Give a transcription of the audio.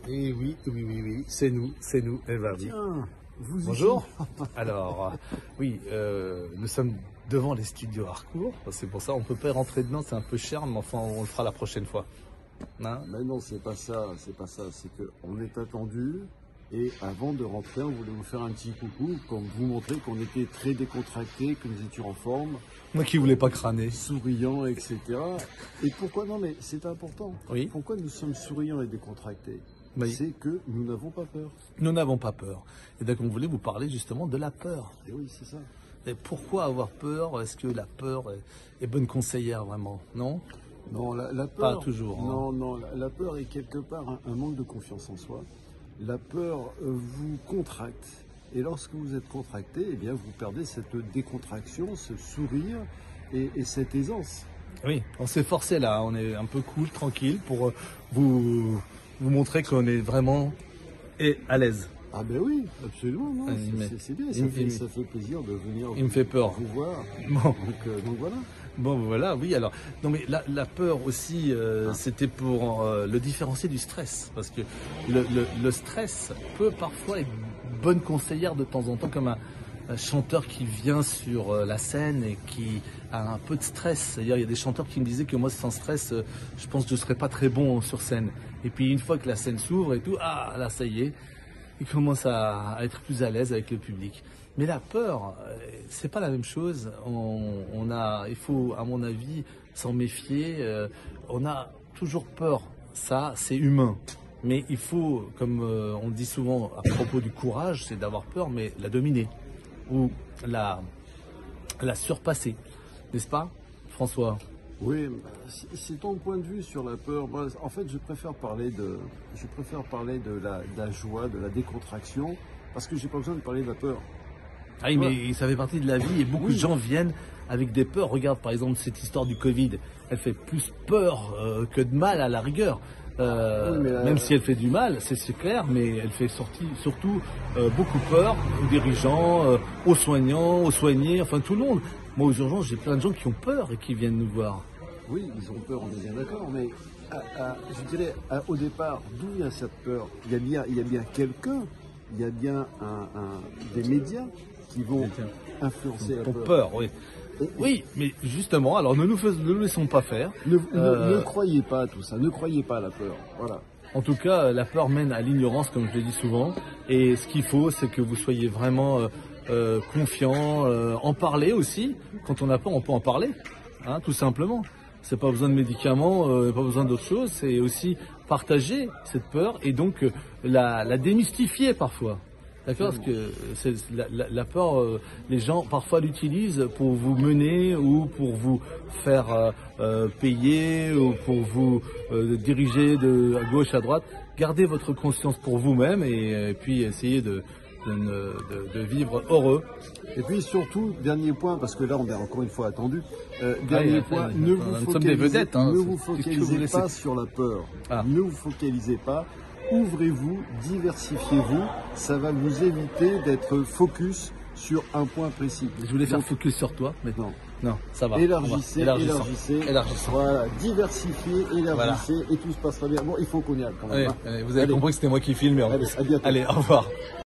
Et oui, oui, oui, oui, c'est nous, eh ben oui. Tiens, vous Bonjour. Alors, oui, nous sommes devant les studios Harcourt. C'est pour ça, on peut pas rentrer dedans, c'est un peu cher, mais enfin, on le fera la prochaine fois. Hein? Mais non, c'est pas ça, c'est qu'on est attendu. Et avant de rentrer, on voulait vous faire un petit coucou pour vous montrer qu'on était très décontractés, que nous étions en forme. Moi qui voulais pas crâner. Souriants, etc. Et pourquoi non, mais c'est important. Oui. Pourquoi nous sommes souriants et décontractés? Oui. C'est que nous n'avons pas peur. Nous n'avons pas peur. Et donc on voulait vous parler justement de la peur. Et oui, c'est ça. Et pourquoi avoir peur? Est-ce que la peur est bonne conseillère vraiment? Non? Non, la peur. Pas toujours. Hein. Non, non, la peur est quelque part un manque de confiance en soi. La peur vous contracte. Et lorsque vous êtes contracté, eh bien, vous perdez cette décontraction, ce sourire et cette aisance. Oui, on s'est forcé là, on est un peu cool, tranquille, pour vous montrer qu'on est vraiment à l'aise. Ah ben oui, absolument, non, c'est bien, ça fait plaisir de venir il me fait peur. vous voir. Bon. Donc voilà. Bon voilà, oui, alors, non mais la peur aussi, c'était pour le différencier du stress, parce que le stress peut parfois être bonne conseillère de temps en temps, comme un chanteur qui vient sur la scène et qui a un peu de stress. C'est-à-dire, il y a des chanteurs qui me disaient que moi, sans stress, je pense que je ne serais pas très bon sur scène. Et puis, une fois que la scène s'ouvre et tout, ah, là, ça y est, il commence à être plus à l'aise avec le public. Mais la peur, c'est pas la même chose. Il faut, à mon avis, s'en méfier. On a toujours peur. Ça, c'est humain. Mais il faut, comme on dit souvent à propos du courage, c'est d'avoir peur, mais la dominer ou la surpasser, n'est-ce pas, François? Oui, c'est ton point de vue sur la peur. Moi, en fait, je préfère parler de la joie, de la décontraction, parce que j'ai pas besoin de parler de la peur. Ah oui, mais ça fait partie de la vie et beaucoup de gens viennent avec des peurs. Regarde par exemple cette histoire du Covid, elle fait plus peur que de mal à la rigueur. Même si elle fait du mal, c'est clair, mais elle fait surtout beaucoup peur aux dirigeants, aux soignants, aux soignés, enfin tout le monde. Moi aux urgences, j'ai plein de gens qui ont peur et qui viennent nous voir. Oui, ils ont peur, on est bien d'accord, mais je dirais au départ, d'où vient cette peur? Il y a bien quelqu'un, il y a bien des médias qui vont influencer la peur. Peur, oui. Oui, mais justement, alors ne nous laissons pas faire. Ne croyez pas à tout ça, ne croyez pas à la peur. Voilà. En tout cas, la peur mène à l'ignorance, comme je l'ai dit souvent. Et ce qu'il faut, c'est que vous soyez vraiment confiant, en parler aussi. Quand on a peur, on peut en parler, hein, tout simplement. C'est pas besoin de médicaments, pas besoin d'autre chose. C'est aussi partager cette peur et donc la démystifier parfois. D'accord, parce que la peur, les gens parfois l'utilisent pour vous mener ou pour vous faire payer ou pour vous diriger à gauche, à droite. Gardez votre conscience pour vous-même et puis essayez de vivre heureux. Et puis surtout, dernier point, parce que là on est encore une fois attendu, dernier point, ne vous focalisez pas sur la peur. Ne vous focalisez pas. Ouvrez-vous, diversifiez-vous, ça va vous éviter d'être focus sur un point précis. Je voulais faire focus sur toi, mais non, ça va. Élargissez. Voilà, diversifiez, élargissez, voilà. Et tout se passera bien. Bon, il faut qu'on y aille quand même. Vous avez compris que c'était moi qui filmais. Allez, à bientôt. Allez, au revoir.